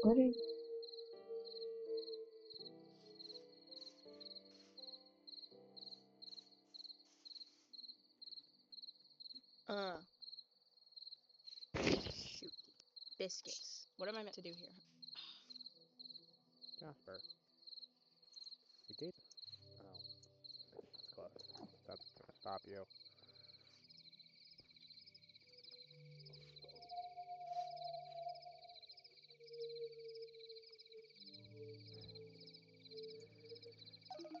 What are you... Uh, shoot. Biscuits. What am I meant to do here? Jasper, the gates? Oh, it's closed. That's gonna stop you.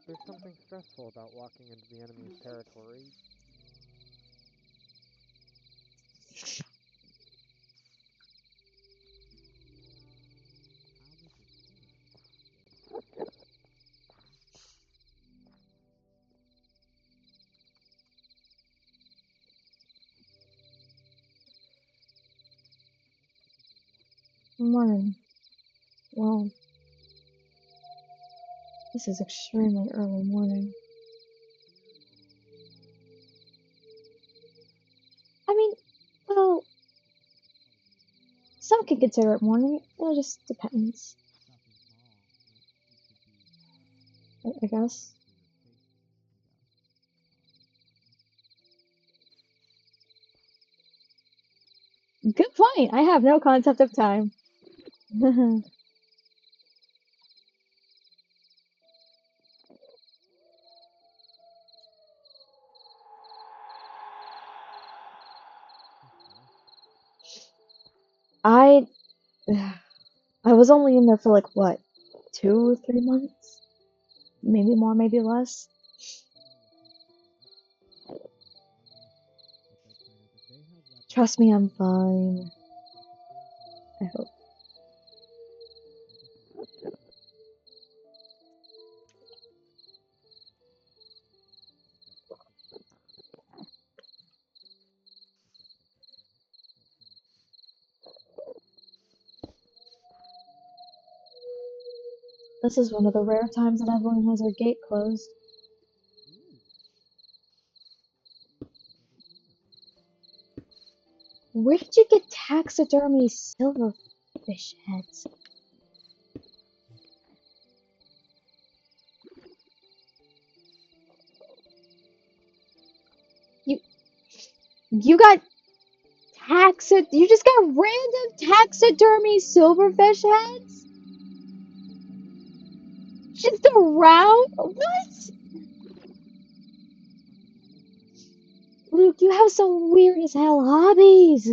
There's something stressful about walking into the enemy's territory. Morning. Well, this is extremely early morning. I mean, well, some can consider it morning. It just depends, I guess. Good point. I have no concept of time. I I was only in there for like what, 2 or 3 months? Maybe more, maybe less. Trust me, I'm fine. I hope. This is one of the rare times that Evelyn has her gate closed. Where did you get taxidermy silverfish heads? You you got you just got random taxidermy silverfish heads? Just around? What? Luke, you have some weird as hell hobbies.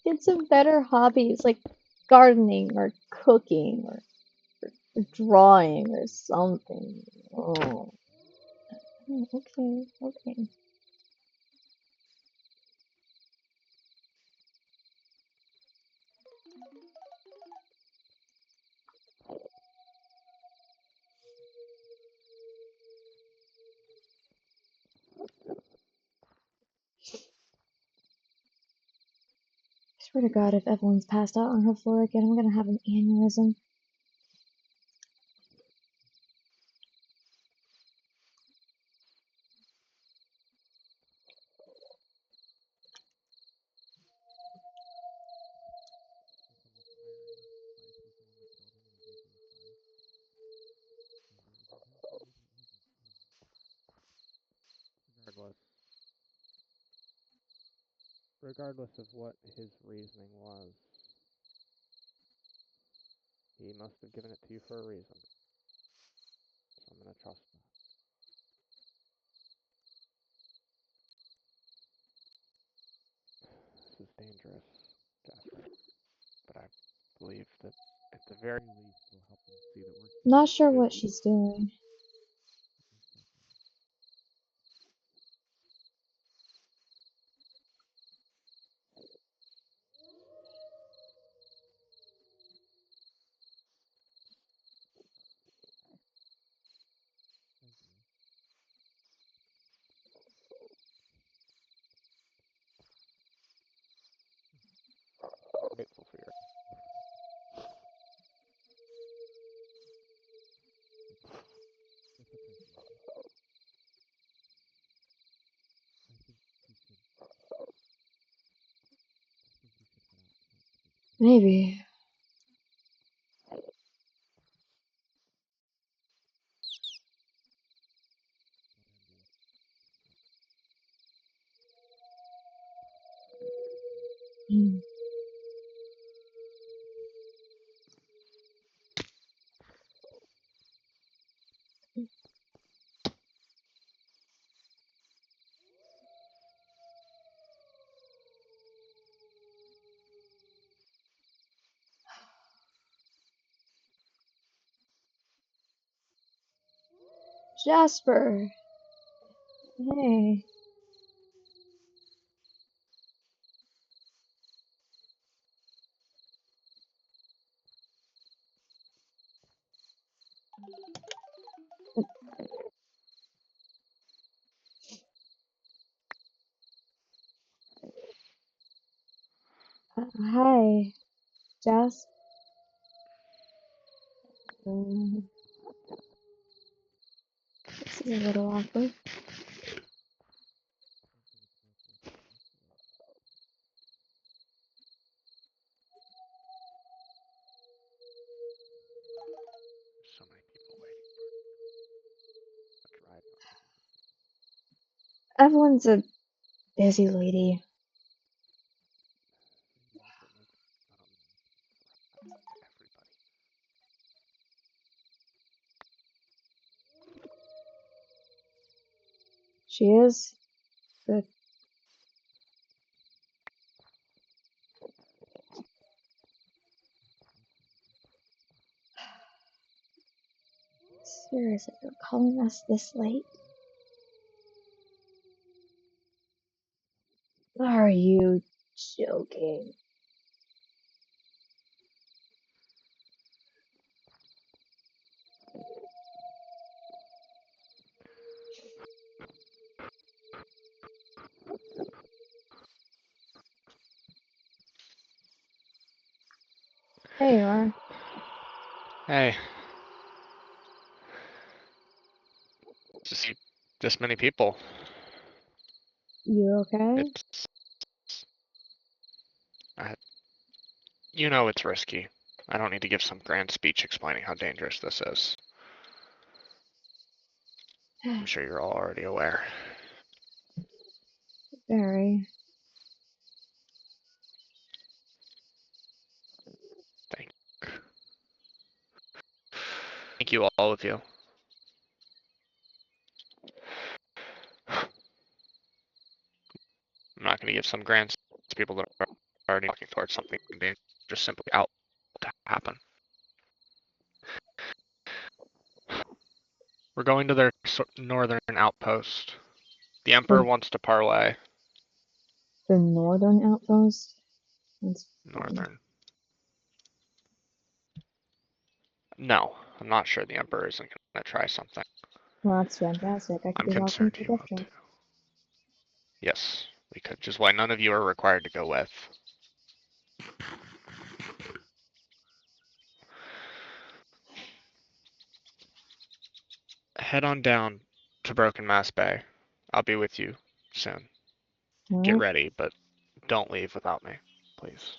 Get some better hobbies like gardening or cooking or drawing or something. Oh, okay, okay. I swear to God, if Evelyn's passed out on her floor again, I'm gonna have an aneurysm. Regardless, regardless of what his reasoning was, he must have given it to you for a reason. So I'm gonna trust that. This is dangerous, Jasper. But I believe that at the very least will help them see that we're Not here sure what too. she's doing. Grateful for your Maybe. Hmm. Jasper. Hey. Hi, Jas. Um, this is a little awkward. So many people waiting for a drive. Evelyn's a busy lady. Everybody. She is, but seriously, you're calling us this late? Are you joking? Hey, you are. Hey, to see this many people, You okay? it's, I, you know it's risky. I don't need to give some grand speech explaining how dangerous this is. I'm sure you're all already aware. Very. Thank, thank you, all of you. I'm not going to give some grand speech to people that are already walking towards something dangerous just simply out to happen. We're going to their northern outpost. The Emperor The, wants to parlay. the northern outpost? That's funny. Northern. No, I'm not sure the Emperor isn't going to try something. Well, that's fantastic. I could I'm be walking concerned to he gift won't. shop. Yes, we could, which is why none of you are required to go with. Head on down to Broken Mass Bay. I'll be with you soon. Get Alright. ready, but don't leave without me, please.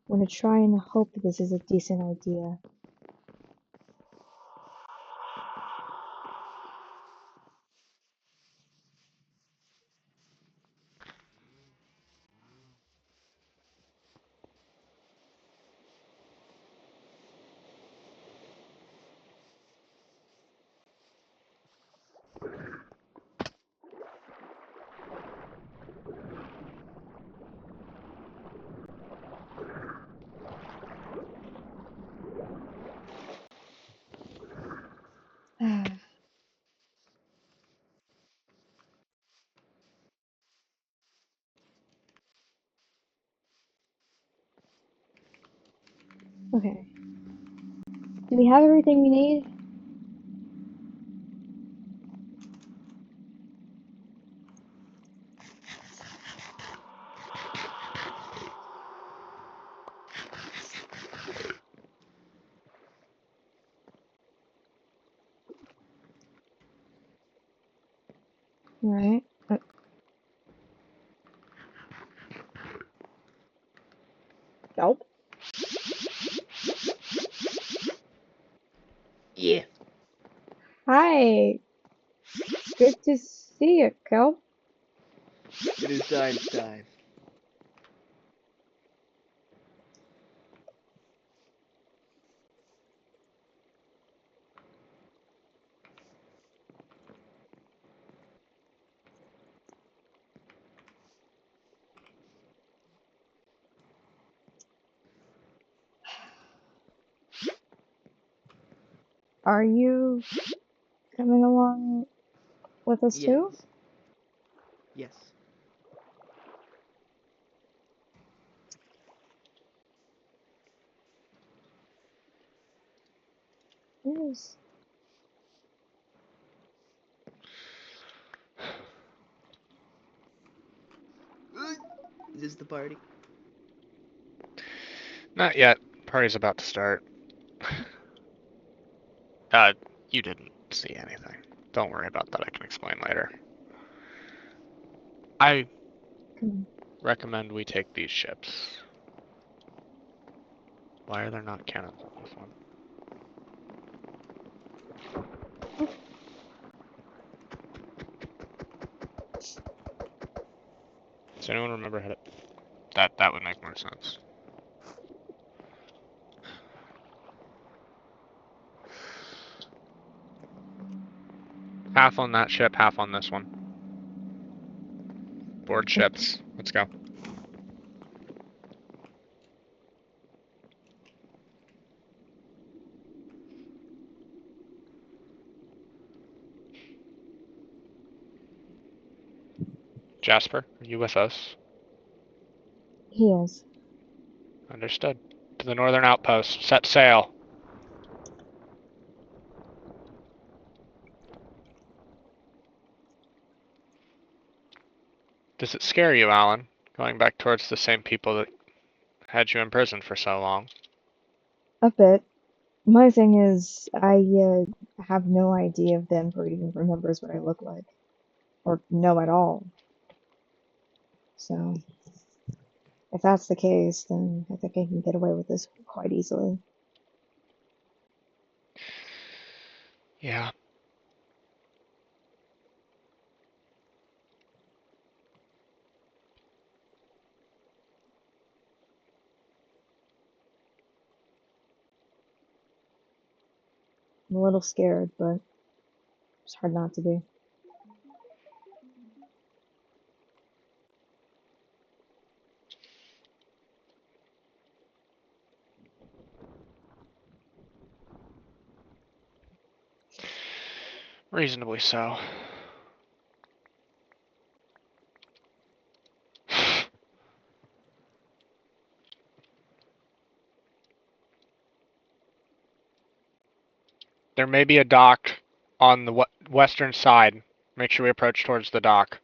I'm gonna try and hope that this is a decent idea. Okay. Do we have everything we need? Alright. Kelp? Yeah. Hi! Good to see you, Kelp. It is Einstein. Are you coming along with us Yes. too? Yes. Yes. Is this the party? Not yet. Party's about to start. You didn't see anything. Don't worry about that. I can explain later. I Come recommend we take these ships. Why are there not cannons on this one? on. Does anyone remember how to... That would make more sense. Half on that ship, half on this one. Board ships. Let's go. Jasper, are you with us? He is. Understood. To the northern outpost. Set sail. Does it scare you, Alan? Going back towards the same people that had you in prison for so long? A bit. My thing is, I have no idea if the Emperor even remembers what I look like, or know at all. So, if that's the case, then I think I can get away with this quite easily. Yeah. I'm a little scared, but it's hard not to be. Reasonably so. There may be a dock on the western side. Make sure we approach towards the dock.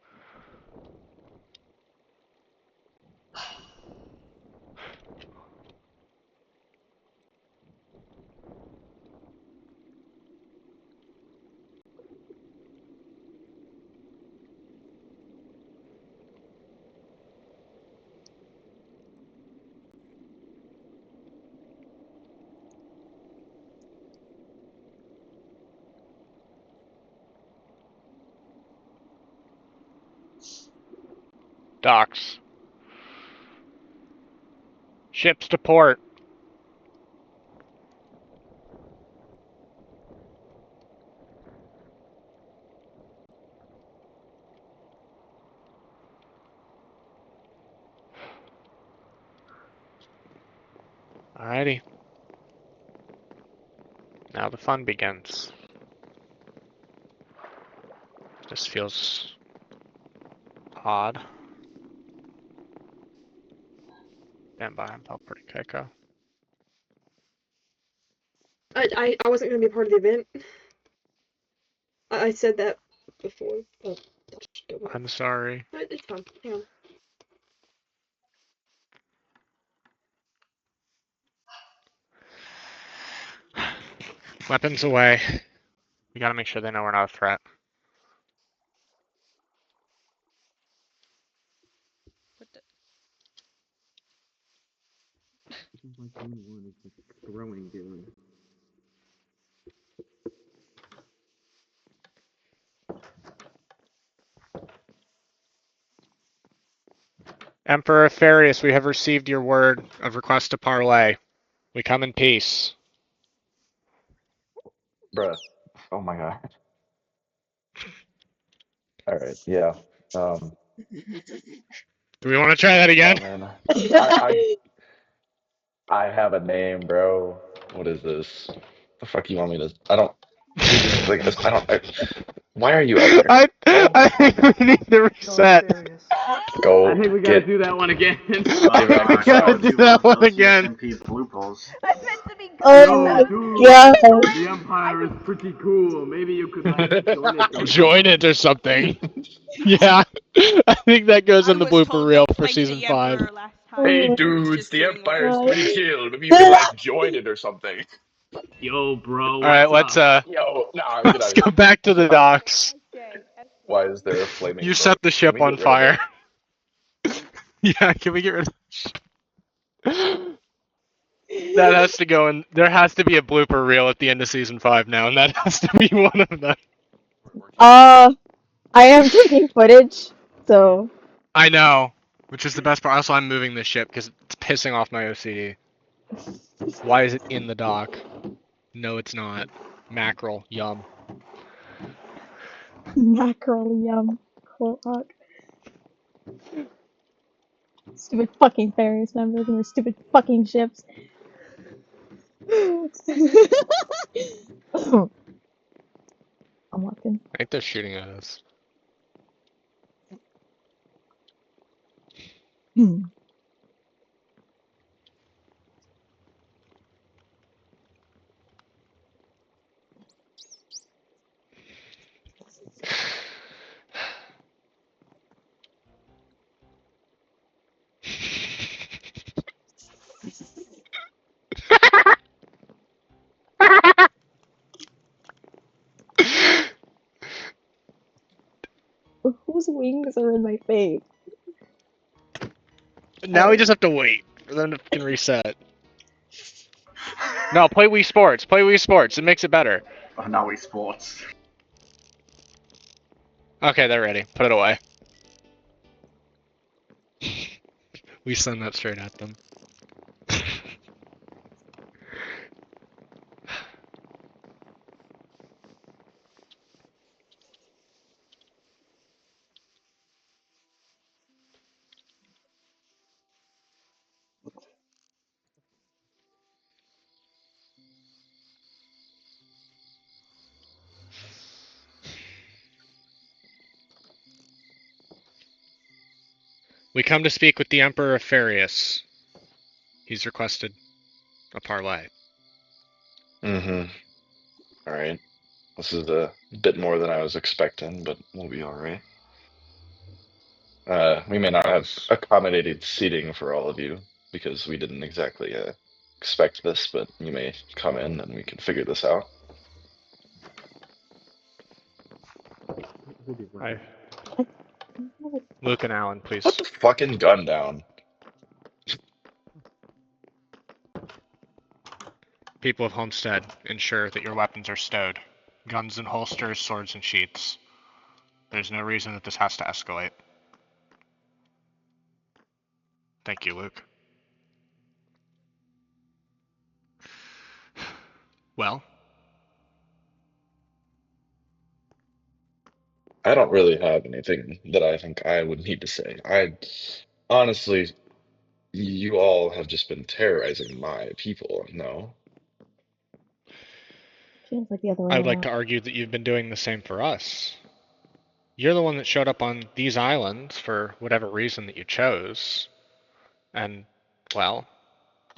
Docks. Ships to port. Alrighty. Now the fun begins. This feels odd. Stand by, I'm pretty Keiko. I wasn't gonna be a part of the event. I said that before. Oh, go back. I'm sorry. It's fine. Hang on. Weapons away. We gotta make sure they know we're not a threat. What the? Throwing game. Emperor Farius, we have received your word of request to parlay. We come in peace. Bruh. Oh my god. All right. Yeah. Do we want to try that again? Oh man. I have a name, bro. What is this? The fuck you want me to? I don't. Dude, this is like I don't. Why are you up here? I think we need to reset. I Go think we gotta get. do that one again. I Give think we back the Gosh, gotta don't sauce. do do one that of one those again. CSMP loopholes. I meant to be Oh good. Yo, my dude, god. the Empire is pretty cool. Maybe you could like join it or Join something. it or something. Yeah. I think that goes I in the was blooper told reel to for fight season the 5. emperor last time, Hey Oh and he was dudes, just the doing Empire is whatever. my pretty chill. Maybe you could like join it or something. Yo, bro, Alright, what's let's up? Yo, nah, get out let's of here. go back to the docks. Why is there a You flaming set boat? the Can ship we on get rid of it? fire. Yeah, can we get rid of that has to go in. There has to be a blooper reel at the end of season 5 now, and that has to be one of them. I am taking footage, so I know. Which is the best part. Also, I'm moving this ship because it's pissing off my OCD. Why is it in the dock? No, it's not. Mackerel. Yum. mackerel yum. Quote. Stupid fucking ferries members and their stupid fucking ships. I'm walking. I think they're shooting at us. Whose wings are in my face? Now we just have to wait for them to fucking reset. No, play Wii Sports. Play Wii Sports. It makes it better. Oh, now we sports. Okay, they're ready. Put it away. We send that straight at them. We come to speak with the Emperor of Farius. He's requested a parlay. Mm-hmm. All right. This is a bit more than I was expecting, but we'll be all right. We may not have accommodated seating for all of you because we didn't exactly expect this, but you may come in and we can figure this out. Hi. Luke and Alan, Put please. the fucking gun down. People of Homestead, ensure that your weapons are stowed. Guns in holsters, swords in sheaths. There's no reason that this has to escalate. Thank you, Luke. Well, I don't really have anything that I think I would need to say. I honestly, you all have just been terrorizing my people, no? Feels like the other way I would like around. to argue that you've been doing the same for us. You're the one that showed up on these islands for whatever reason that you chose. And, well,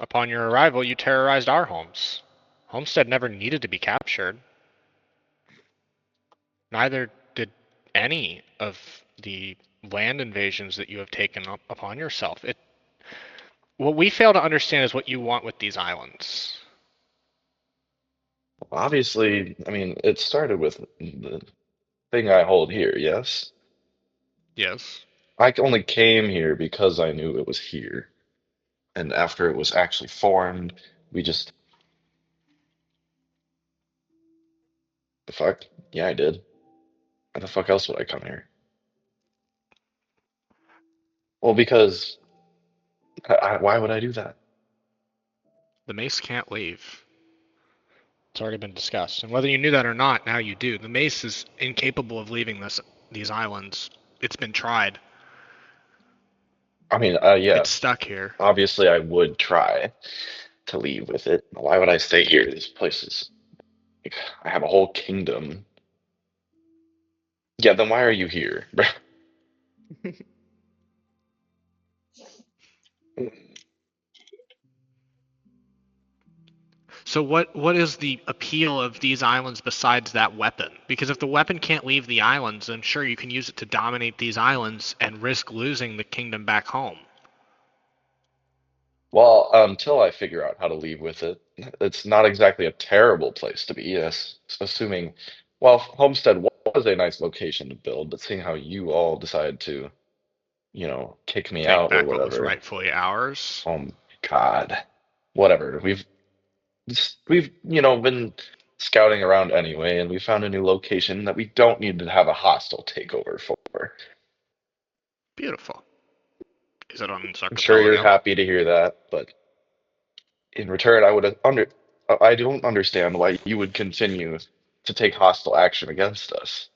upon your arrival, you terrorized our homes. Homestead never needed to be captured. Neither did any of the land invasions that you have taken upon yourself. What we fail to understand is what you want with these islands. Obviously, I mean, it started with the thing I hold here, yes? Yes. I only came here because I knew it was here. And after it was actually formed, we just. The fuck? Yeah, I did. Why the fuck else would I come here? Well, because. Why would I do that? The Mace can't leave. It's already been discussed. And whether you knew that or not, now you do. The Mace is incapable of leaving these islands. It's been tried. I mean, yeah, It's stuck here. obviously I would try to leave with it. Why would I stay here? This place is. Like, I have a whole kingdom. Yeah, then why are you here? So what is the appeal of these islands besides that weapon? Because if the weapon can't leave the islands, then sure you can use it to dominate these islands and risk losing the kingdom back home. Well, until I figure out how to leave with it, it's not exactly a terrible place to be. Yes, assuming, well, Homestead was a nice location to build, but seeing how you all decided to, kick me Take out or back what was whatever. rightfully ours. Oh my God, whatever. We've been scouting around anyway, and we found a new location that we don't need to have a hostile takeover for. Beautiful. Is it on I'm sure you're Zarcapello? happy to hear that, but in return, I don't understand why you would continue to take hostile action against us.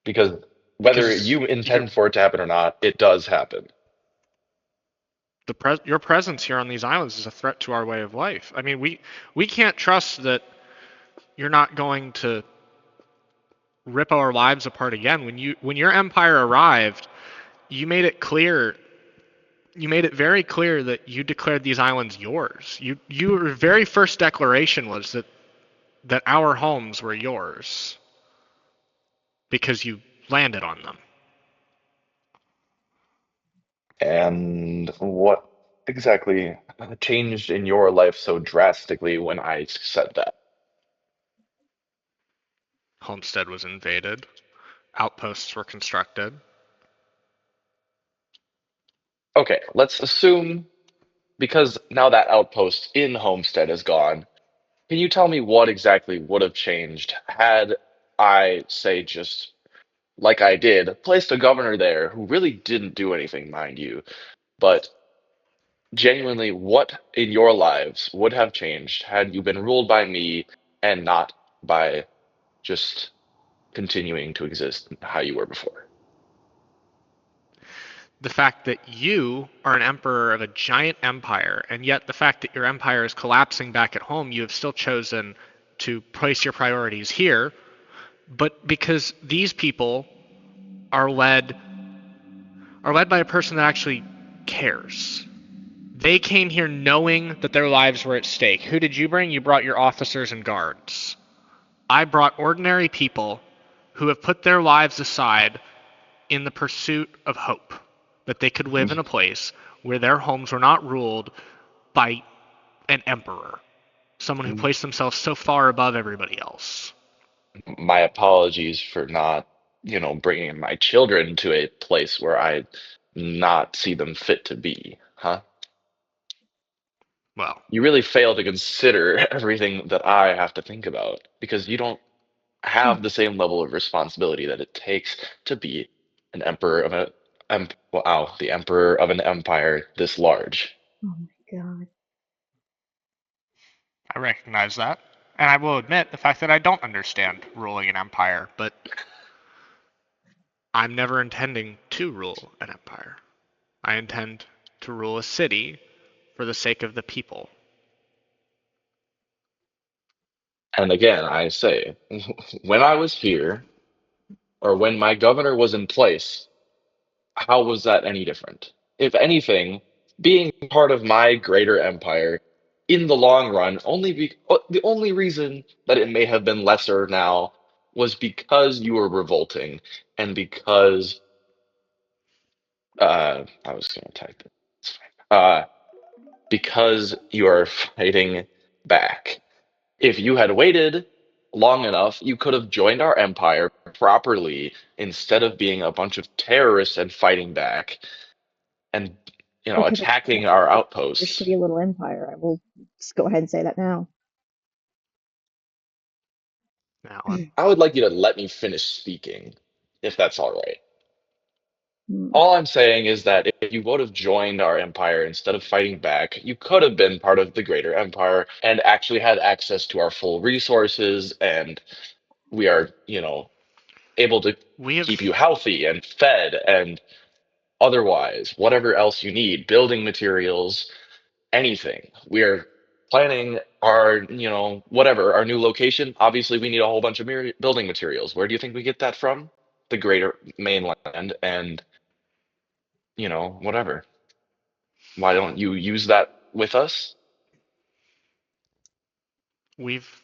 Because whether Because you intend for it to happen or not, it does happen. your presence here on these islands is a threat to our way of life. I mean, we can't trust that you're not going to rip our lives apart again. When your empire arrived, you made it clear you made it very clear that you declared these islands yours. Your very first declaration was that our homes were yours because you landed on them. And what exactly changed in your life so drastically when I said that? Homestead was invaded, outposts were constructed. Okay, let's assume because now that outpost in Homestead is gone, can you tell me what exactly would have changed had I, say, just like I did, placed a governor there who really didn't do anything, mind you, but genuinely, what in your lives would have changed had you been ruled by me and not by just continuing to exist how you were before? The fact that you are an emperor of a giant empire, and yet the fact that your empire is collapsing back at home, you have still chosen to place your priorities here. But because these people are led are led by a person that actually cares. They came here knowing that their lives were at stake. Who did you bring? You brought your officers and guards. I brought ordinary people who have put their lives aside in the pursuit of hope, that they could live in a place where their homes were not ruled by an emperor, someone who placed themselves so far above everybody else. My apologies for not, bringing my children to a place where I not see them fit to be, huh? Well, You really fail to consider everything that I have to think about because you don't have the same level of responsibility that it takes to be an emperor of the emperor of an empire this large. Oh my God. I recognize that. And I will admit the fact that I don't understand ruling an empire, but I'm never intending to rule an empire. I intend to rule a city for the sake of the people. And again, I say, when I was here, or when my governor was in place, how was that any different? If anything, being part of my greater empire in the long run, the only reason that it may have been lesser now was because you were revolting and because I was going to type it. It's fine. Because you are fighting back. If you had waited long enough, you could have joined our empire properly instead of being a bunch of terrorists and fighting back and Okay, but attacking that's our your outposts. shitty little empire. I will just go ahead and say that now. Alan. I would like you to let me finish speaking, if that's all right. Hmm. All I'm saying is that if you would have joined our empire instead of fighting back, you could have been part of the greater empire and actually had access to our full resources, and we are, able to We have keep you healthy and fed and otherwise, whatever else you need, building materials, anything. We are planning our, whatever, our new location. Obviously, we need a whole bunch of building materials. Where do you think we get that from? The greater mainland and, whatever. Why don't you use that with us? we've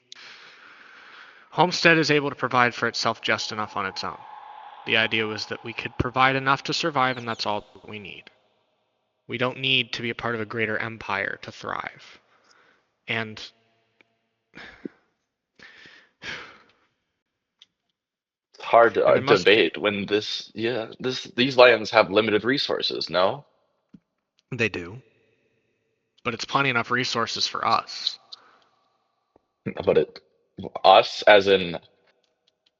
Homestead is able to provide for itself just enough on its own. The idea was that we could provide enough to survive, and that's all we need. We don't need to be a part of a greater empire to thrive. And It's hard to and there must be. debate when these lands have limited resources, no? They do, but it's plenty enough resources for us. But us as in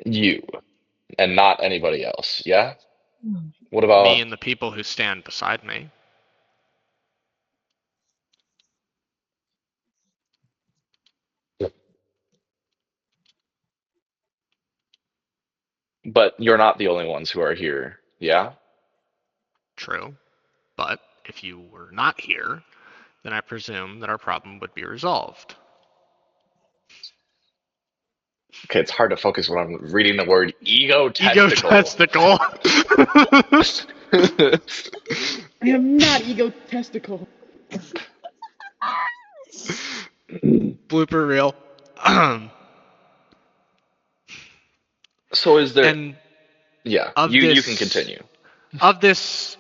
you and not anybody else, yeah? What Me about, and the people who stand beside me. but you're not the only ones who are here, yeah? True. But if you were not here, then I presume that our problem would be resolved. Okay, it's hard to focus when I'm reading the word egotistical. Egotistical. I am not egotistical. Blooper reel. So is there, And yeah, of you can this, continue. of this,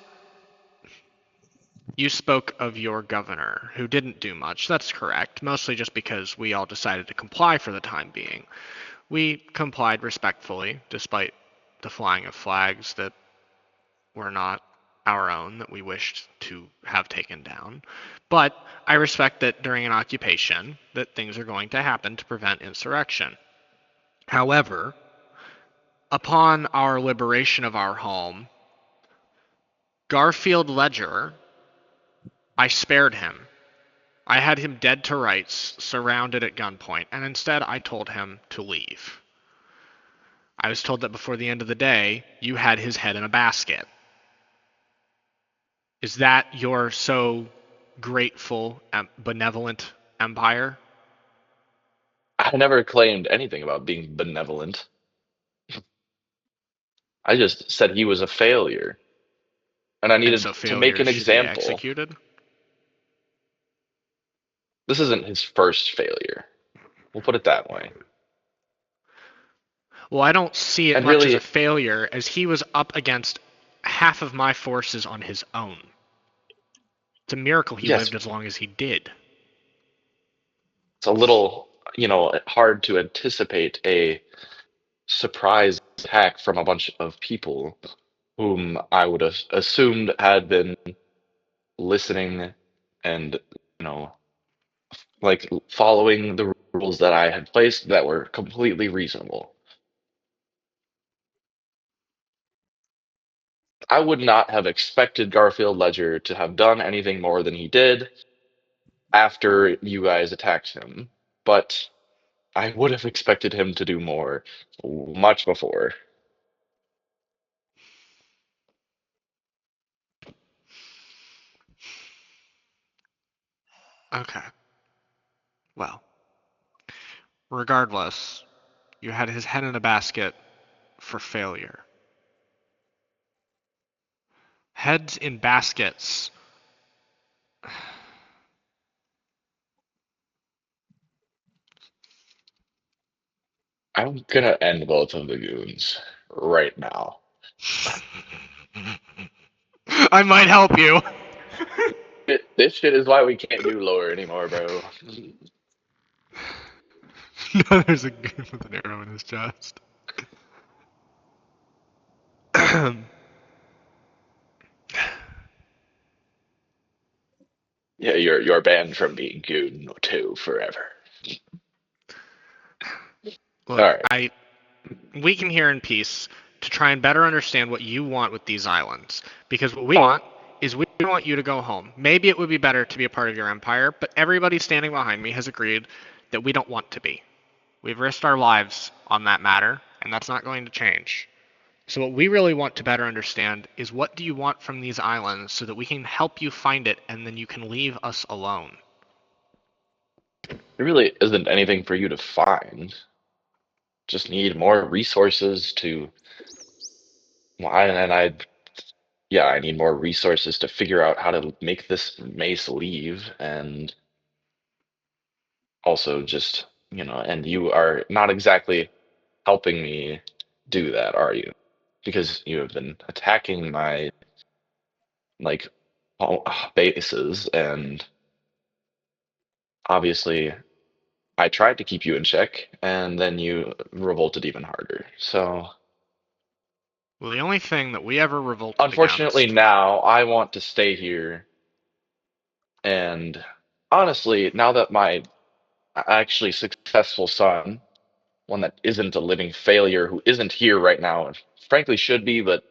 you spoke of your governor, who didn't do much. That's correct, mostly just because we all decided to comply for the time being. We complied respectfully, despite the flying of flags that were not our own, that we wished to have taken down. But I respect that during an occupation, that things are going to happen to prevent insurrection. However, upon our liberation of our home, Garfield Ledger, I spared him. I had him dead to rights, surrounded at gunpoint, and instead I told him to leave. I was told that before the end of the day, you had his head in a basket. Is that your so grateful, benevolent empire? I never claimed anything about being benevolent. I just said he was a failure, and I And needed so to make failures an should be example. executed? This isn't his first failure. We'll put it that way. Well, I don't see it And much as a really, failure, as he was up against half of my forces on his own. It's a miracle he yes, lived as long as he did. it's a little, hard to anticipate a surprise attack from a bunch of people whom I would have assumed had been listening and, you know, like following the rules that I had placed that were completely reasonable. I would not have expected Garfield Ledger to have done anything more than he did after you guys attacked him, but I would have expected him to do more much before. Okay. Well, regardless, you had his head in a basket for failure. Heads in baskets I'm gonna end both of the goons right now. I might help you. This shit is why we can't do lower anymore, bro. No, there's a goon with an arrow in his chest. Yeah, you're banned from being goon too forever. All Look, right. we can hear in peace to try and better understand what you want with these islands. Because what we want is we want you to go home. Maybe it would be better to be a part of your empire, but everybody standing behind me has agreed that we don't want to be. We've risked our lives on that matter, and that's not going to change. So what we really want to better understand is what do you want from these islands so that we can help you find it and then you can leave us alone. There really isn't anything for you to find. Just need more resources to. Well, yeah, I need more resources to figure out how to make this mace leave, and also just, and you are not exactly helping me do that, are you? Because you have been attacking my, like, bases, and obviously I tried to keep you in check, and then you revolted even harder. So, Well, the only thing that we ever revolted unfortunately, against. now I want to stay here, and honestly, now that my actually successful son, one that isn't a living failure, who isn't here right now, and frankly should be, but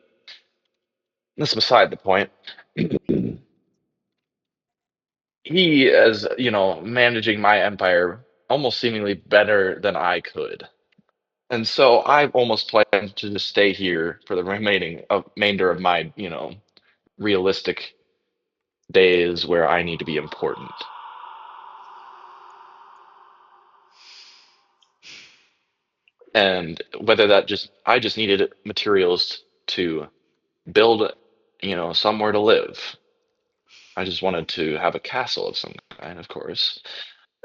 that's beside the point. He is, managing my empire almost seemingly better than I could. And so I almost plan to just stay here for the remainder of my, realistic days where I need to be important. And whether that just I just needed materials to build, somewhere to live. I just wanted to have a castle of some kind, of course.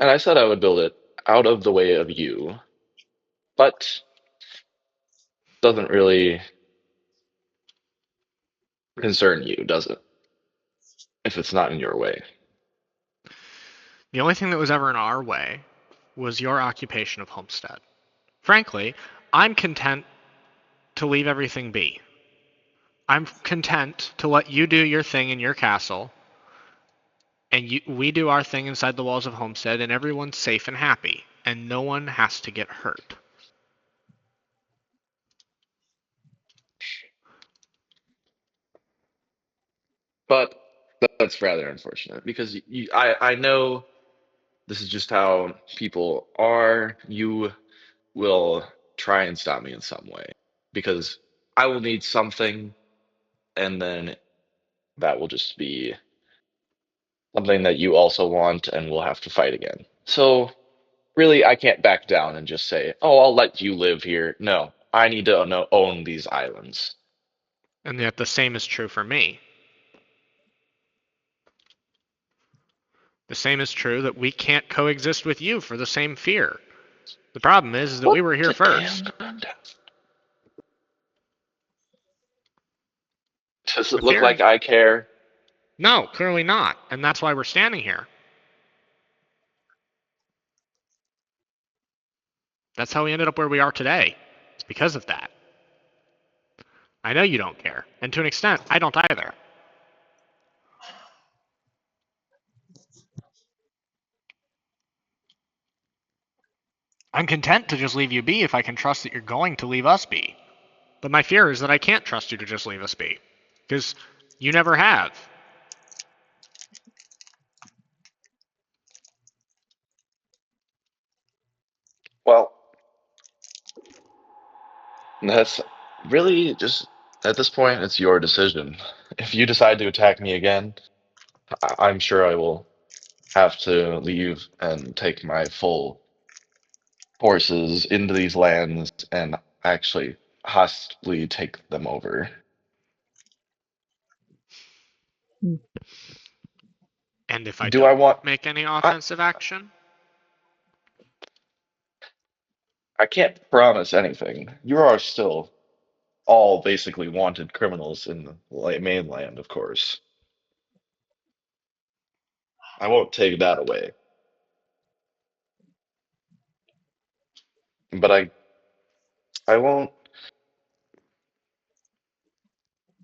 And I said I would build it out of the way of you, but doesn't really concern you, does it? If it's not in your way. The only thing that was ever in our way was your occupation of Homestead. Frankly, I'm content to leave everything be. I'm content to let you do your thing in your castle, and we do our thing inside the walls of Homestead, and everyone's safe and happy, and no one has to get hurt. But that's rather unfortunate because I know this is just how people are. You will try and stop me in some way because I will need something, and then that will just be something that you also want, and we'll have to fight again. So, really, I can't back down and just say, oh, I'll let you live here. No, I need to own these islands. And yet the same is true for me. The same is true that we can't coexist with you for the same fear. The problem is that What we were here the first. damn? Does it The look fear? like I care? No, clearly not. And that's why we're standing here. That's how we ended up where we are today. It's because of that. I know you don't care. And to an extent, I don't either. I'm content to just leave you be if I can trust that you're going to leave us be. But my fear is that I can't trust you to just leave us be. Because you never have. Well, that's really just at this point, it's your decision. If you decide to attack me again, I'm sure I will have to leave and take my full forces into these lands and actually hostily take them over. Hmm. And if I Do I don't want? make any I, offensive action? I can't promise anything. You are still all basically wanted criminals in the mainland, of course. I won't take that away. But I won't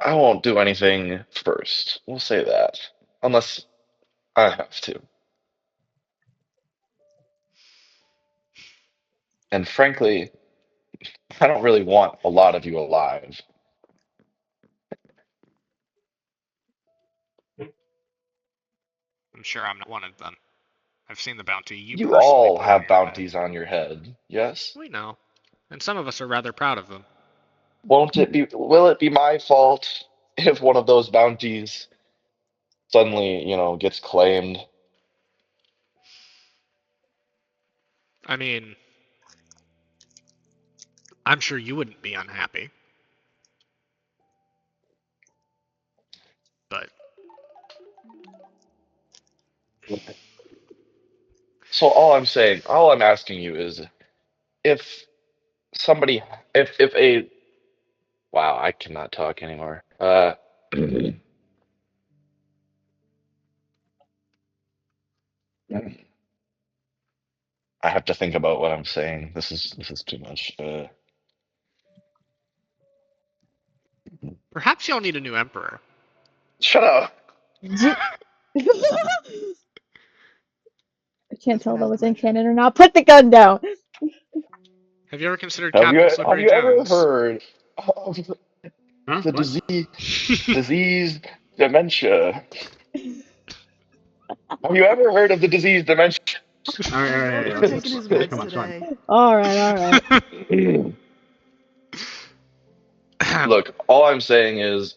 I won't do anything first. We'll say that. Unless I have to. And frankly, I don't really want a lot of you alive. I'm sure I'm not one of them. I've seen the bounty you You personally all put on have your head. bounties on your head, yes? We know. And some of us are rather proud of them. Will it be my fault if one of those bounties suddenly, gets claimed? I mean, I'm sure you wouldn't be unhappy, but So all I'm asking you is if somebody, if a, wow, I cannot talk anymore. I have to think about what I'm saying. This is too much. perhaps y'all need a new emperor. Shut up. I can't That's tell if my that was in pleasure. canon or not. Put the gun down. Have you ever considered Have Captain you have Slippery you ever Jones? heard of Huh? the What? disease dementia? Have you ever heard of the disease dementia? All right, He's let's taking explain. his Okay, meds come on, come on. today. All right, all right. Look, all I'm saying is,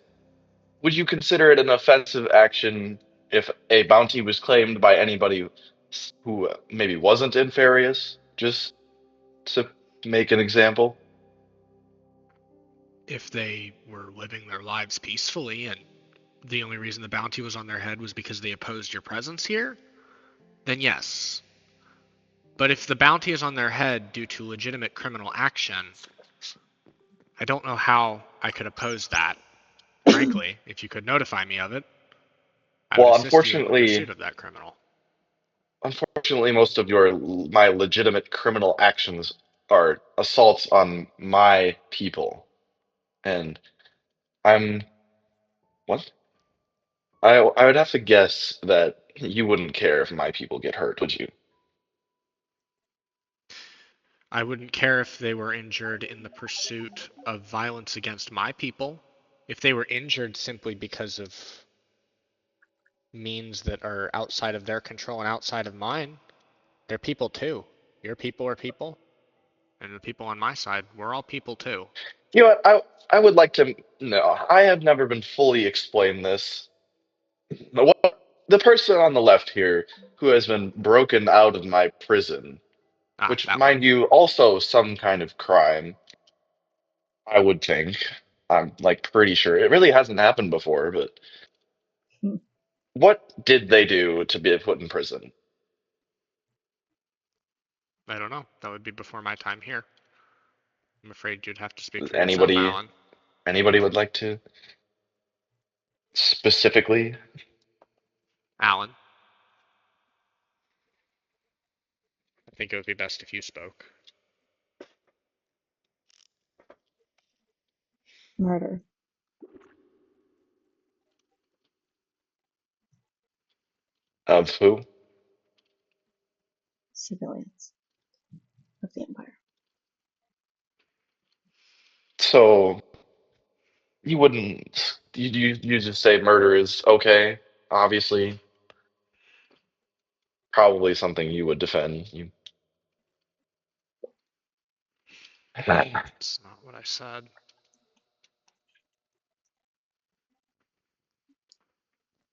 would you consider it an offensive action if a bounty was claimed by anybody who maybe wasn't inferious? Just to make an example. If they were living their lives peacefully and the only reason the bounty was on their head was because they opposed your presence here, then yes. But if the bounty is on their head due to legitimate criminal action, I don't know how I could oppose that. Frankly, if you could notify me of it, I would Well, assist you in the pursuit unfortunately, of that criminal. unfortunately, most of my legitimate criminal actions are assaults on my people, and I'm what? I would have to guess that you wouldn't care if my people get hurt, would you? I wouldn't care if they were injured in the pursuit of violence against my people. If they were injured simply because of means that are outside of their control and outside of mine, they're people too. Your people are people, and the people on my side, we're all people too. You know what? I would like to know. I have never been fully explained this. The person on the left here who has been broken out of my prison, Ah, which, that one. mind you, also some kind of crime, I would think. I'm like pretty sure. It really hasn't happened before, but what did they do to be put in prison? I don't know. That would be before my time here. I'm afraid you'd have to speak Does for yourself, anybody Alan. anybody would like to specifically? Alan, I think it would be best if you spoke. Murder. Of who? Civilians of the Empire. So you wouldn't you just say murder is okay? Obviously, probably something you would defend. You It's not what I said.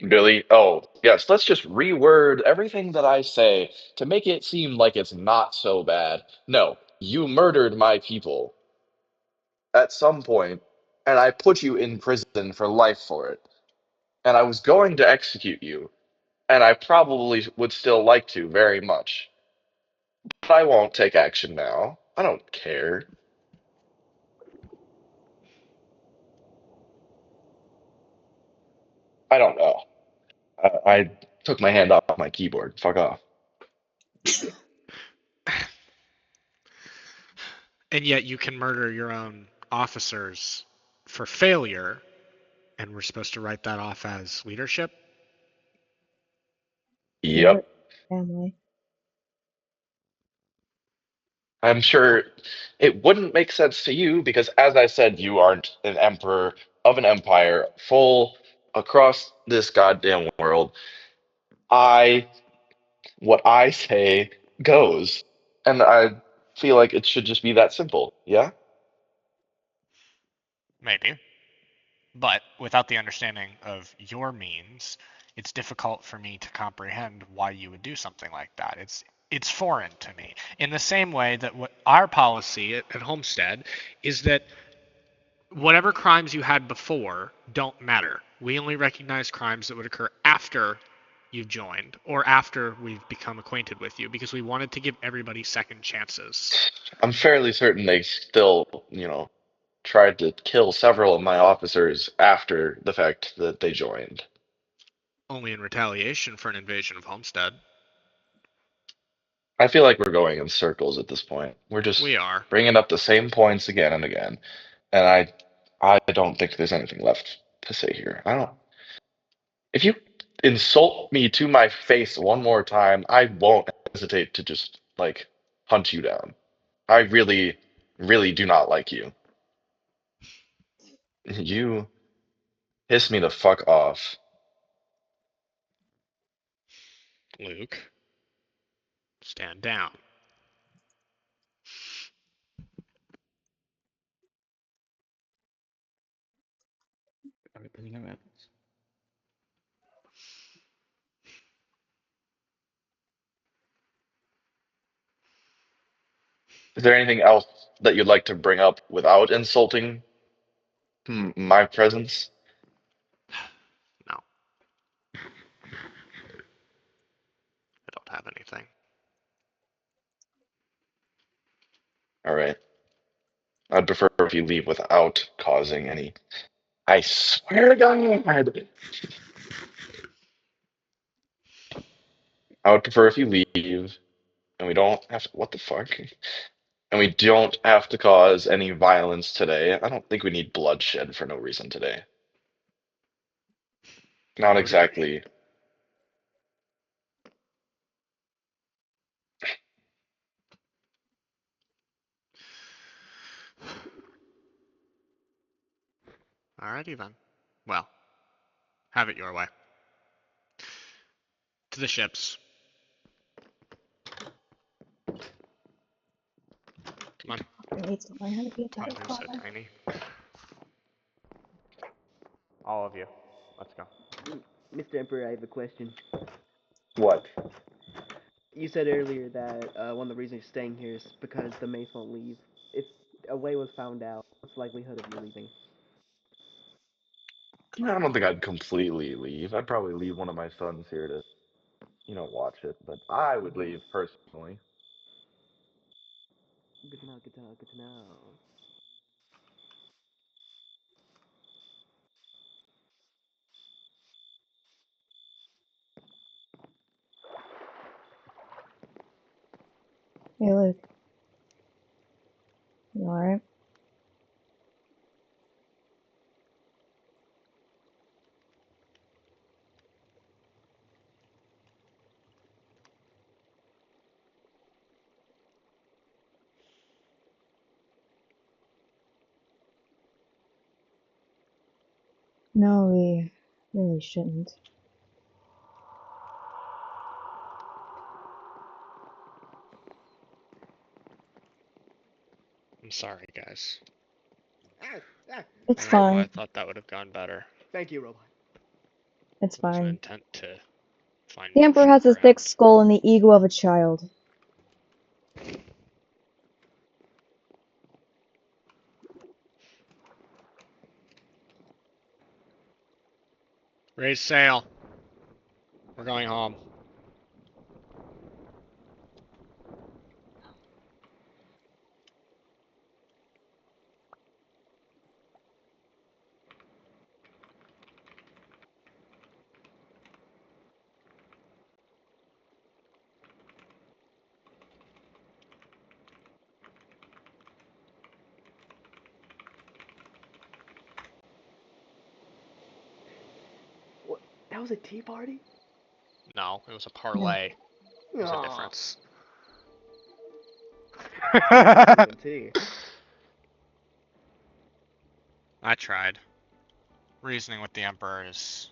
Billy, oh, yes, let's just reword everything that I say to make it seem like it's not so bad. No, you murdered my people at some point, and I put you in prison for life for it. And I was going to execute you, and I probably would still like to very much. But I won't take action now. I don't care. I don't know. I took my hand off my keyboard. Fuck off. And yet you can murder your own officers for failure, and we're supposed to write that off as leadership? Yep. Yep. Family. I'm sure it wouldn't make sense to you because, as I said, you aren't an emperor of an empire full across this goddamn world. I, what I say goes. And I feel like it should just be that simple. Yeah? Maybe. But without the understanding of your means, it's difficult for me to comprehend why you would do something like that. It's foreign to me. In the same way that what our policy at Homestead is that whatever crimes you had before don't matter. We only recognize crimes that would occur after you've joined or after we've become acquainted with you because we wanted to give everybody second chances. I'm fairly certain they still, tried to kill several of my officers after the fact that they joined. Only in retaliation for an invasion of Homestead. I feel like we're going in circles at this point. We're just We are. bringing up the same points again and again. And I don't think there's anything left to say here. I don't. If you insult me to my face one more time, I won't hesitate to just like hunt you down. I really, really do not like you. You piss me the fuck off. Luke, stand down. Alright, let me know what happens. Is there anything else that you'd like to bring up without insulting my presence? No, I don't have anything. All right. I'd prefer if you leave without causing any. I swear to God. I would prefer if you leave and we don't have to. What the fuck? And we don't have to cause any violence today. I don't think we need bloodshed for no reason today. Not Noted. exactly. Alrighty then. Well, have it your way. To the ships. Come on. He needs to learn how to be a God, better you're so father. tiny. All of you. Let's go. Mr. Emperor, I have a question. What? You said earlier that one of the reasons you're staying here is because the mace won't leave. If a way was found out, what's the likelihood of you leaving? I don't think I'd completely leave. I'd probably leave one of my sons here to, watch it. But I would leave personally. Good to know, good to know, good to know. Hey, Luke. You alright? No, we really shouldn't. I'm sorry, guys. Ah, ah. It's I don't know why I fine. thought that would have gone better. Thank you, Robot. It's It wasn't fine. intent to find The Emperor mutual has a thick ground. skull and the ego of a child. Raise sail. We're going home. was a tea party? No, it was a parlay. There's a Aw. difference. Drinking tea. I tried. Reasoning with the Emperor is...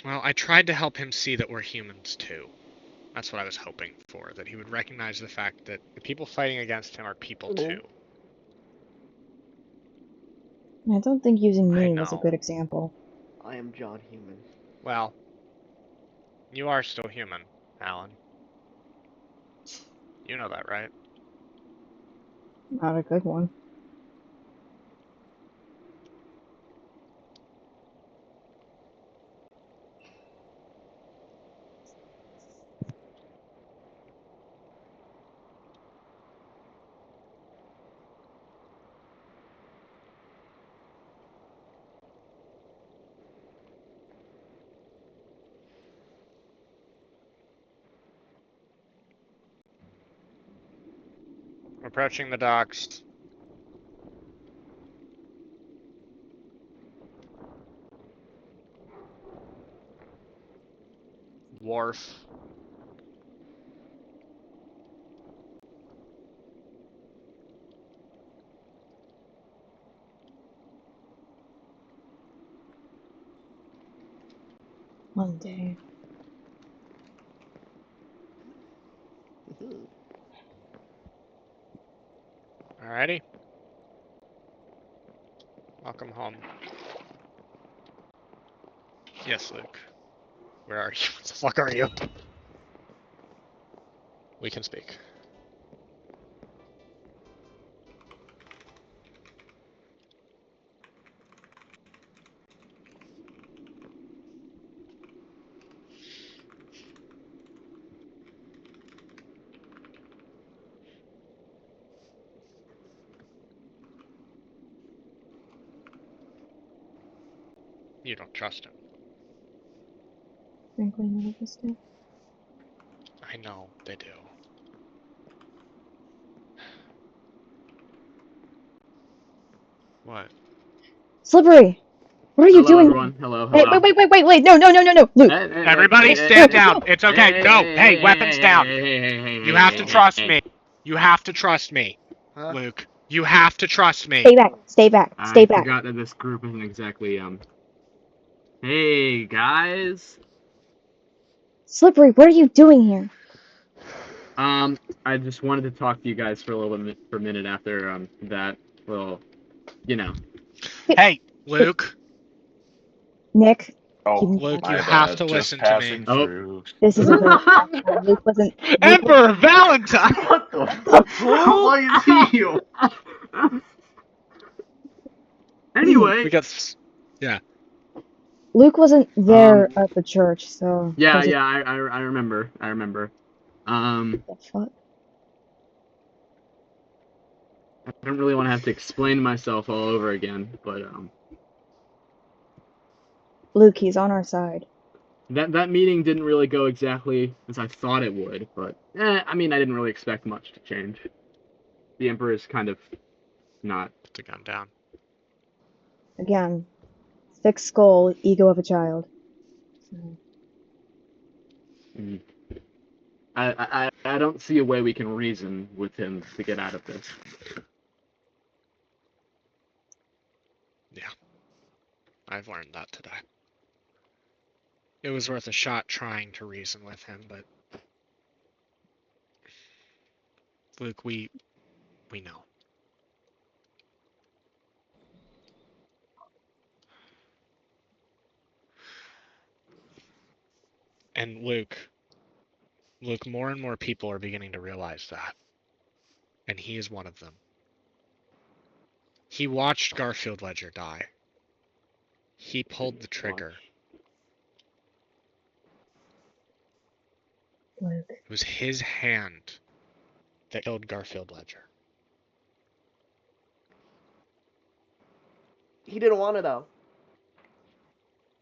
Well, I tried to help him see that we're humans too. That's what I was hoping for, that he would recognize the fact that the people fighting against him are people too. I don't think using I me was a know. good example. I am John Human. Well, you are still human, Alan. You know that, right? Not a good one. Approaching the docks. Wharf. One day. Alrighty. Welcome home. Yes, Luke. Where are you? What the fuck are you? We can speak. You don't trust him. Frankly, none of us do. I know they do. What? Slippery! What are you Hello, doing? everyone. Hello, Hey, hello. wait! No! Luke! Everybody stand down. It's okay. No. Hey, weapons down. You have to trust me. You have to trust me, Huh? Luke. You have to trust me. Stay back! I forgot that this group isn't exactly, Hey, guys. Slippery, what are you doing here? I just wanted to talk to you guys for a little bit, for a minute after, that little, you know. Hey, Luke. Nick, keep Oh, him Luke, you my have bad. to Just listen to me. passing Oh. through. This isn't the last time. Luke wasn't Emperor Valentine! What the fuck? Why is he you? Anyway. We got... Yeah. Luke wasn't there at the church, so Yeah, there's a I remember. I remember. the fuck? I don't really want to have to explain myself all over again, but, Luke, he's on our side. that meeting didn't really go exactly as I thought it would, but, I mean, I didn't really expect much to change. The Emperor's kind of not. Put the gun down. Again, thick skull, ego of a child. So, I don't see a way we can reason with him to get out of this. Yeah. I've learned that today. It was worth a shot trying to reason with him, but... Luke, we know. And Luke, more and more people are beginning to realize that. And he is one of them. He watched Garfield Ledger die. He pulled the trigger. Luke. It was his hand that killed Garfield Ledger. He didn't want it though.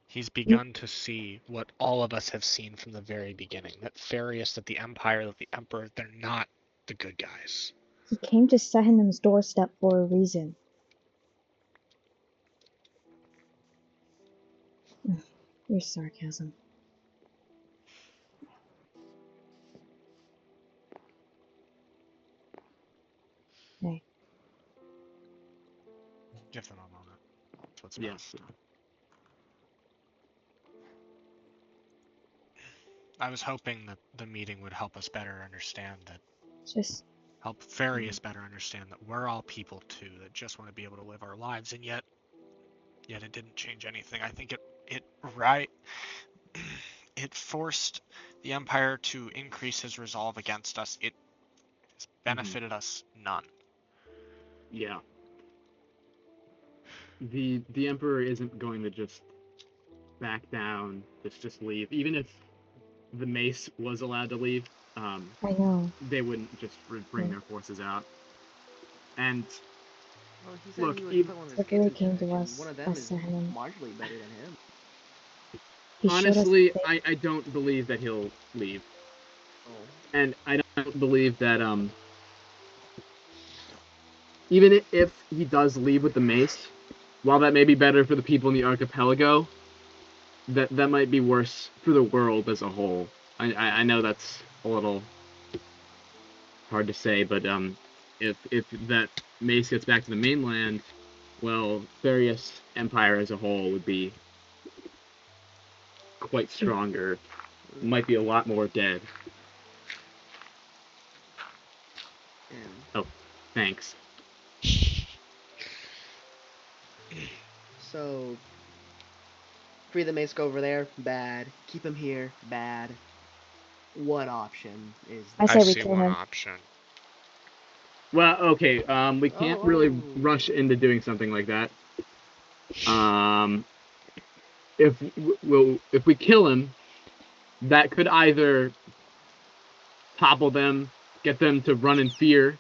He's begun to see what all of us have seen from the very beginning. That Farius, that the Empire, that the Emperor, they're not the good guys. He came to Sahinam's doorstep for a reason. Your sarcasm. Hey, Give them a moment. That's what's Yes. best. I was hoping that the meeting would help us better understand that, just help Farius better understand that we're all people too, that just want to be able to live our lives, and yet it didn't change anything. I think it right it forced the Empire to increase his resolve against us. It has benefited us none. Yeah. The Emperor isn't going to just back down, just leave. Even if the Mace was allowed to leave, I know. they wouldn't just bring Yeah. their forces out. And Well, he said look, he would even, put one of his kids Zachary in came charge, to and one us, of them us is to him. marginally better than him. He showed us honestly, the I don't believe that he'll leave. Oh, And I don't believe that even if he does leave with the Mace, while that may be better for the people in the archipelago, that might be worse for the world as a whole. I know that's a little hard to say, but if that Mace gets back to the mainland, well, Farius Empire as a whole would be quite stronger. Might be a lot more dead. and Oh, thanks. so free the Mace, go over there, bad. Keep him here, bad. What option is I there? I say we see kill one him. option. Well, okay, we can't really Oh. rush into doing something like that. If if we kill him, that could either topple them, get them to run in fear,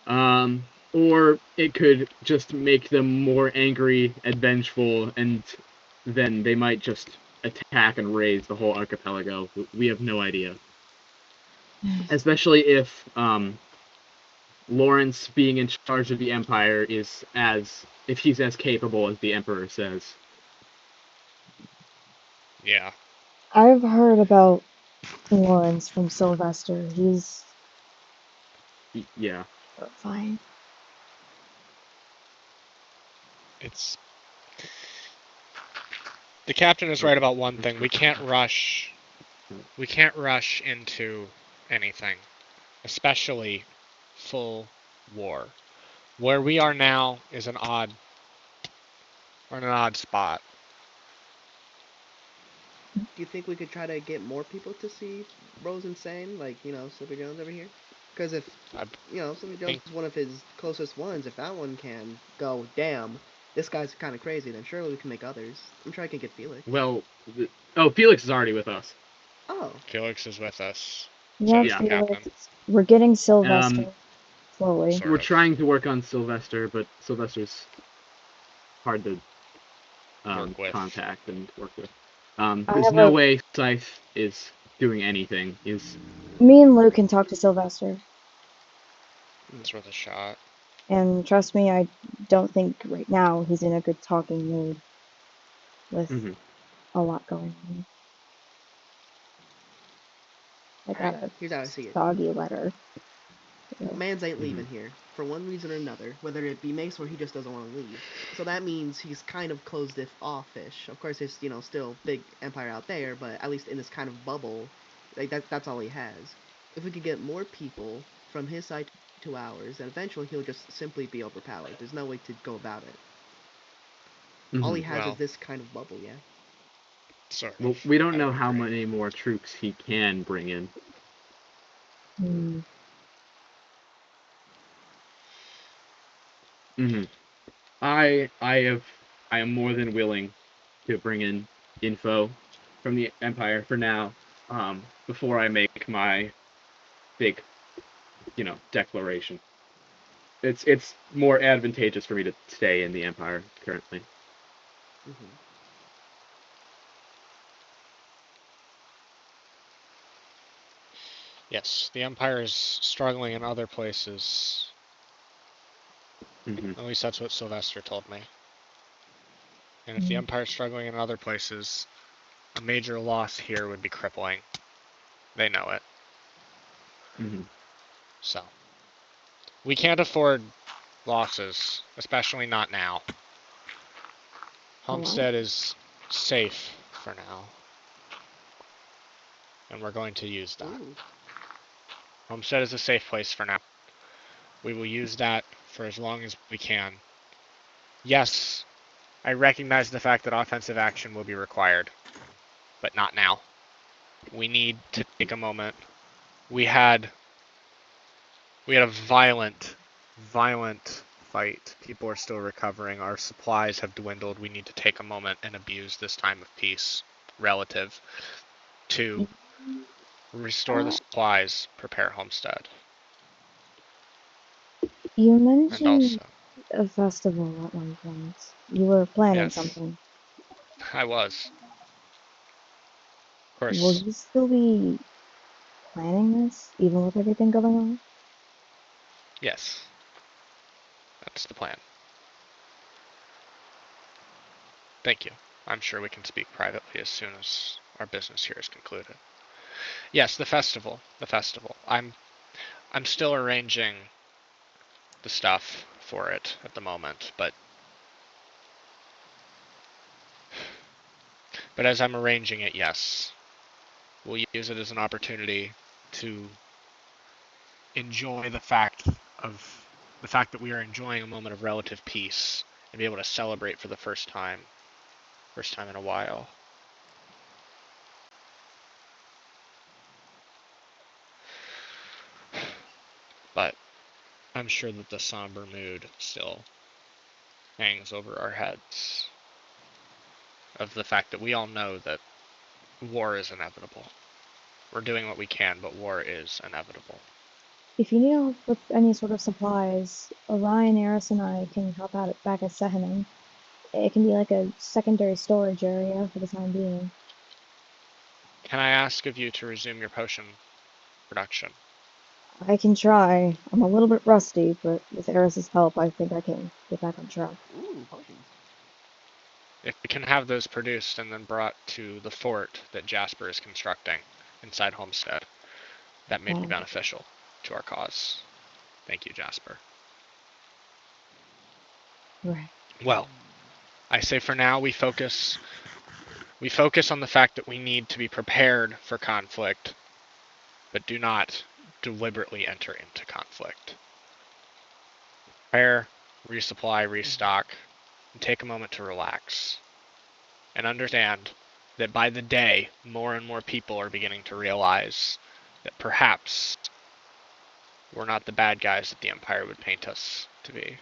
or it could just make them more angry and vengeful, and then they might just attack and raise the whole archipelago. We have no idea. Especially if Lawrence being in charge of the Empire is if he's as capable as the Emperor says. Yeah. I've heard about Lawrence from Sylvester. He's Yeah. horrifying. It's the captain is Oh, right about one that's thing. We good. can't rush into anything, especially full war. Where we are now is we're in an odd spot. Do you think we could try to get more people to see Rose Insane, like, Slippy Jones over here? Because if, I Slippy Jones think is one of his closest ones, if that one can go, damn, this guy's kind of crazy, then surely we can make others. I'm sure I can get Felix. Well, Felix is already with us. Oh. Felix is with us. So Yeah, is the captain. Felix. We're getting Sylvester slowly. Sort We're of. trying to work on Sylvester, but Sylvester's hard to Work with. contact and work with. I There's have no a. way Scythe is doing anything. Me and Lou can talk to Sylvester, It's worth a shot. and trust me, I don't think right now he's in a good talking mood with Mhm. a lot going on. I got Alright, a here's how I see it. soggy letter. Mans ain't Mhm. leaving here, for one reason or another, whether it be Mace or he just doesn't want to leave. So that means he's kind of closed if offish. Of course, there's, still big empire out there, but at least in this kind of bubble, like that's all he has. If we could get more people from his side to ours, then eventually he'll just simply be overpowered. There's no way to go about it. All he Mhm. has is Well, this kind of bubble, yeah? sort Well, of. we don't I know would how agree. many more troops he can bring in. Hmm. Mhm. I am more than willing to bring in info from the Empire for now, before I make my big, declaration. It's more advantageous for me to stay in the Empire currently. Mm-hmm. Yes, the Empire is struggling in other places. Mhm. At least that's what Sylvester told me. And if the Hmm. Empire is struggling in other places, A major loss here would be crippling. They know it. Mm-hmm. So we can't afford losses, especially not now. Homestead is safe for now, and we're going to use that. Ooh. Homestead is a safe place for now. We will use that for as long as we can. Yes, I recognize the fact that offensive action will be required, but not now. We need to take a moment. We had a violent fight. People are still recovering. Our supplies have dwindled. We need to take a moment and abuse this time of peace relative to restore the supplies, prepare Homestead. You And mentioned also, a festival at one point. You were planning yes, something. I was. Of Will course, you still be planning this, even with everything going on? yes, that's the plan. Thank you. I'm sure we can speak privately as soon as our business here is concluded. Yes, the festival. The festival. I'm still arranging the stuff for it at the moment, but as I'm arranging it, yes. We'll use it as an opportunity to enjoy the fact that we are enjoying a moment of relative peace and be able to celebrate for the first time in a while. But I'm sure that the somber mood still hangs over our heads of the fact that we all know that war is inevitable. We're doing what we can, but war is inevitable. If you need help with any sort of supplies, Orion, Eris, and I can help out back at Sehanin. It can be like a secondary storage area for the time being. Can I ask of you to resume your potion production? I can try. I'm a little bit rusty, but with Eris's help, I think I can get back on track. Ooh, potions. If we can have those produced and then brought to the fort that Jasper is constructing inside Homestead, that may be Uh, beneficial to our cause. Thank you, Jasper. right. Well, I say for now we focus on the fact that we need to be prepared for conflict, but do not deliberately enter into conflict. Prepare, resupply, restock, and take a moment to relax. And understand that by the day, more and more people are beginning to realize that perhaps we're not the bad guys that the Empire would paint us to be.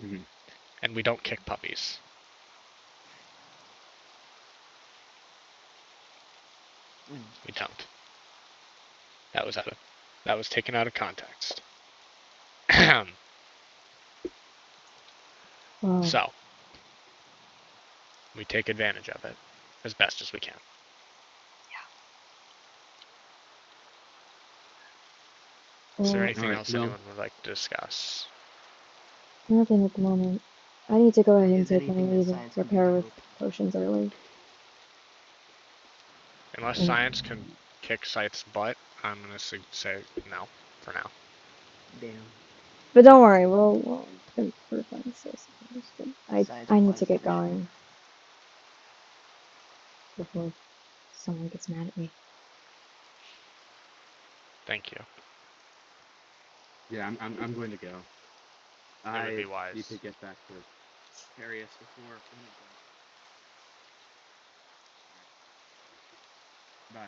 Mm-hmm. And we don't kick puppies. We don't. That was taken out of context. Well, So, we take advantage of it as best as we can. Is there well, All anything right. else Well, anyone would like to discuss? nothing at the moment. I need to go ahead and Is take my anything that leave and science can do prepare to with help? potions early. Unless And, science can kick Scythe's butt, I'm going to say no for now. Damn. but don't worry, we'll improve on this, I suppose. But Science I need requires to get punishment. going before someone gets mad at me. Thank you. yeah, I'm going to go. It would I be wise. need to get back to Arius before. Bye.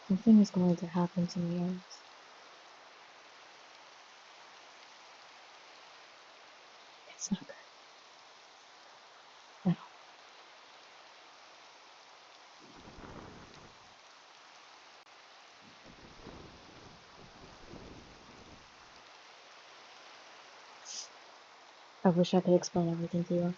Something is going to happen to me, Eris. It's not good. At all. I wish I could explain everything to you.